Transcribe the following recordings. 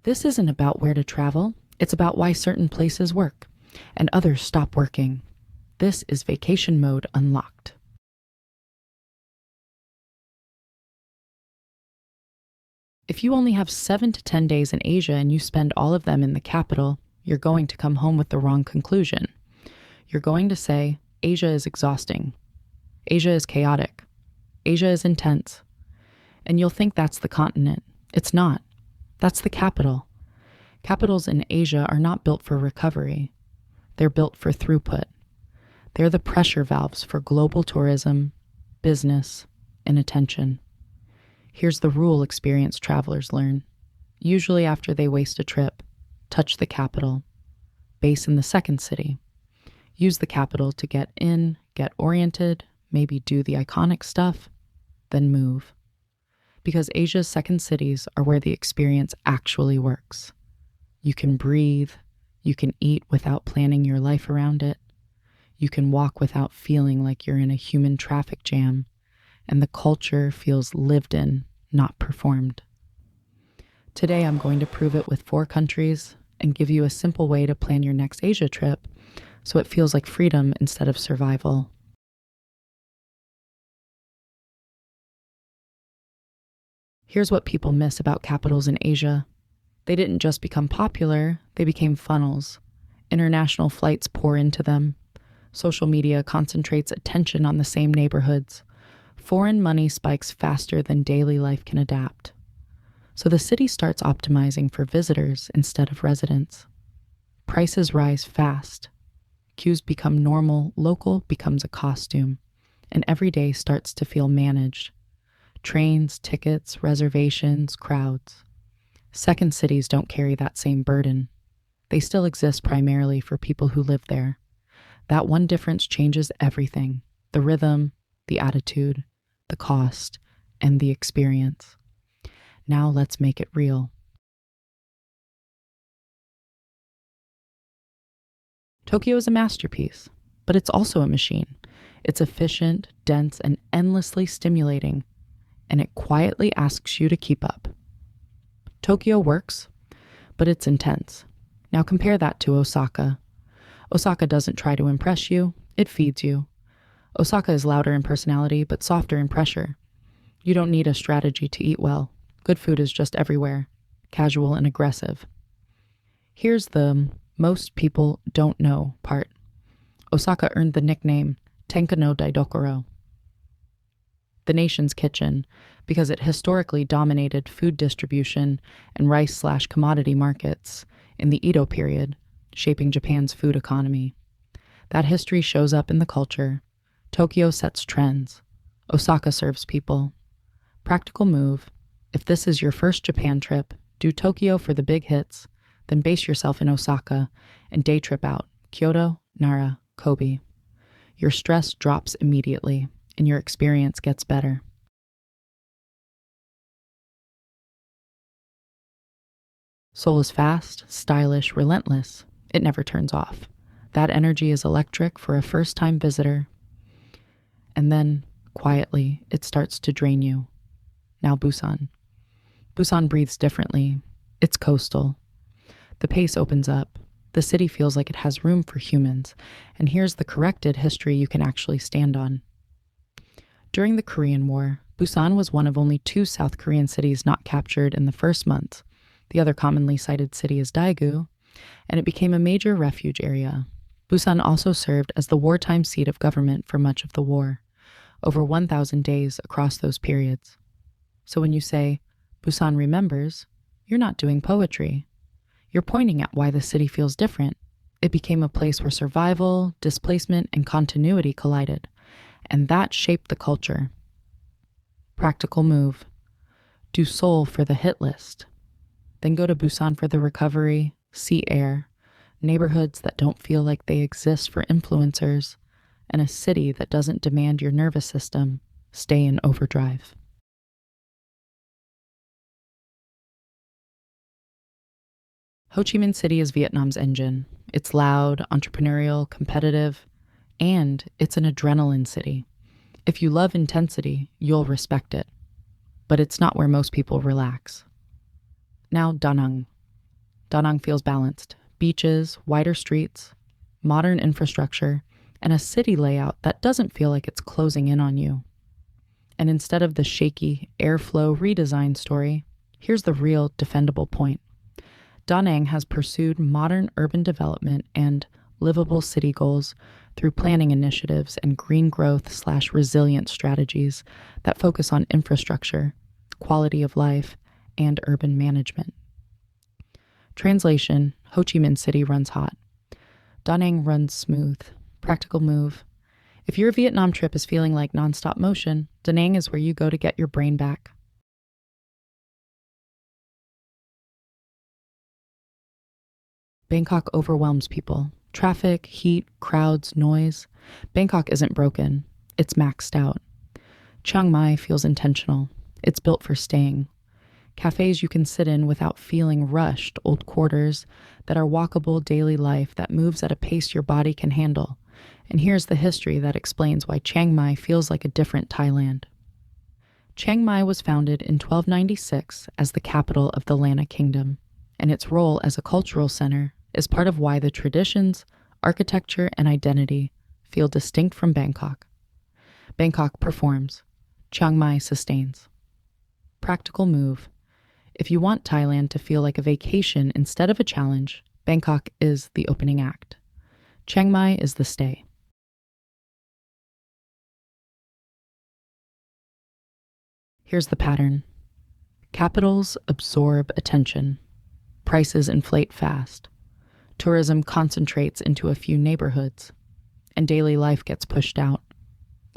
This isn't about where to travel, it's about why certain places work and others stop working. This is vacation mode unlocked. If you only have 7 to 10 days in Asia and you spend all of them in the capital, you're going to come home with the wrong conclusion. You're going to say, Asia is exhausting. Asia is chaotic. Asia is intense. And you'll think that's the continent. It's not. That's the capital. Capitals in Asia are not built for recovery. They're built for throughput. They're the pressure valves for global tourism, business, and attention. Here's the rule experienced travelers learn. Usually after they waste a trip, touch the capital. Base in the second city. Use the capital to get in, get oriented, maybe do the iconic stuff, then move. Because Asia's second cities are where the experience actually works. You can breathe, you can eat without planning your life around it, you can walk without feeling like you're in a human traffic jam, and the culture feels lived in, not performed. Today I'm going to prove it with 4 countries and give you a simple way to plan your next Asia trip so it feels like freedom instead of survival. Here's what people miss about capitals in Asia. They didn't just become popular, they became funnels. International flights pour into them. Social media concentrates attention on the same neighborhoods. Foreign money spikes faster than daily life can adapt. So the city starts optimizing for visitors instead of residents. Prices rise fast. Queues become normal, local becomes a costume, and every day starts to feel managed. Trains, tickets, reservations, crowds. Second cities don't carry that same burden. They still exist primarily for people who live there. That one difference changes everything: the rhythm, the attitude, the cost, and the experience. Now let's make it real. Tokyo is a masterpiece, but it's also a machine. It's efficient, dense, and endlessly stimulating, and it quietly asks you to keep up. Tokyo works, but it's intense. Now compare that to Osaka. Osaka doesn't try to impress you, it feeds you. Osaka is louder in personality, but softer in pressure. You don't need a strategy to eat well. Good food is just everywhere, casual and aggressive. Here's the most people don't know part. Osaka earned the nickname Tenka no Daidokoro, the nation's kitchen, because it historically dominated food distribution and rice/commodity markets in the Edo period, shaping Japan's food economy. That history shows up in the culture. Tokyo sets trends. Osaka serves people. Practical move: if this is your first Japan trip, do Tokyo for the big hits, then base yourself in Osaka and day trip out Kyoto, Nara, Kobe. Your stress drops immediately and your experience gets better. Seoul is fast, stylish, relentless. It never turns off. That energy is electric for a first-time visitor. And then, quietly, it starts to drain you. Now Busan. Busan breathes differently. It's coastal. The pace opens up. The city feels like it has room for humans. And here's the corrected history you can actually stand on. During the Korean War, Busan was one of only 2 South Korean cities not captured in the first month. The other commonly cited city is Daegu, and it became a major refuge area. Busan also served as the wartime seat of government for much of the war, over 1,000 days across those periods. So when you say, Busan remembers, you're not doing poetry. You're pointing at why the city feels different. It became a place where survival, displacement, and continuity collided, and that shaped the culture. Practical move: do Seoul for the hit list. Then go to Busan for the recovery, sea air, neighborhoods that don't feel like they exist for influencers, and a city that doesn't demand your nervous system stay in overdrive. Ho Chi Minh City is Vietnam's engine. It's loud, entrepreneurial, competitive, and it's an adrenaline city. If you love intensity, you'll respect it. But it's not where most people relax. Now Da Nang. Da Nang feels balanced. Beaches, wider streets, modern infrastructure, and a city layout that doesn't feel like it's closing in on you. And instead of the shaky airflow redesign story, here's the real defendable point. Da Nang has pursued modern urban development and livable city goals through planning initiatives and green growth/resilience strategies that focus on infrastructure, quality of life, and urban management. Translation: Ho Chi Minh City runs hot. Da Nang runs smooth. Practical move. If your Vietnam trip is feeling like nonstop motion, Da Nang is where you go to get your brain back. Bangkok overwhelms people. Traffic, heat, crowds, noise. Bangkok isn't broken. It's maxed out. Chiang Mai feels intentional. It's built for staying. Cafes you can sit in without feeling rushed, old quarters that are walkable daily life that moves at a pace your body can handle. And here's the history that explains why Chiang Mai feels like a different Thailand. Chiang Mai was founded in 1296 as the capital of the Lanna Kingdom, and its role as a cultural center is part of why the traditions, architecture, and identity feel distinct from Bangkok. Bangkok performs. Chiang Mai sustains. Practical move. If you want Thailand to feel like a vacation instead of a challenge, Bangkok is the opening act. Chiang Mai is the stay. Here's the pattern. Capitals absorb attention. Prices inflate fast. Tourism concentrates into a few neighborhoods, and daily life gets pushed out.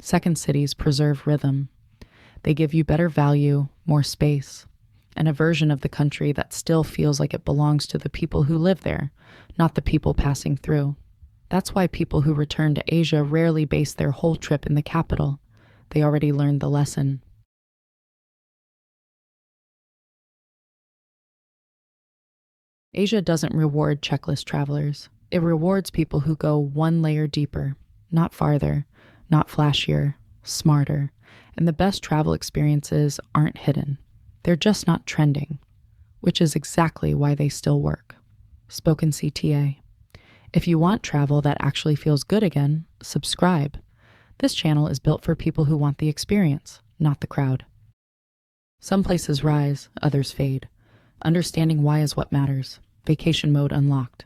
Second cities preserve rhythm. They give you better value, more space, and a version of the country that still feels like it belongs to the people who live there, not the people passing through. That's why people who return to Asia rarely base their whole trip in the capital. They already learned the lesson. Asia doesn't reward checklist travelers. It rewards people who go one layer deeper, not farther, not flashier, smarter. And the best travel experiences aren't hidden. They're just not trending, which is exactly why they still work. Spoken CTA. If you want travel that actually feels good again, subscribe. This channel is built for people who want the experience, not the crowd. Some places rise, others fade. Understanding why is what matters. Vacation mode unlocked.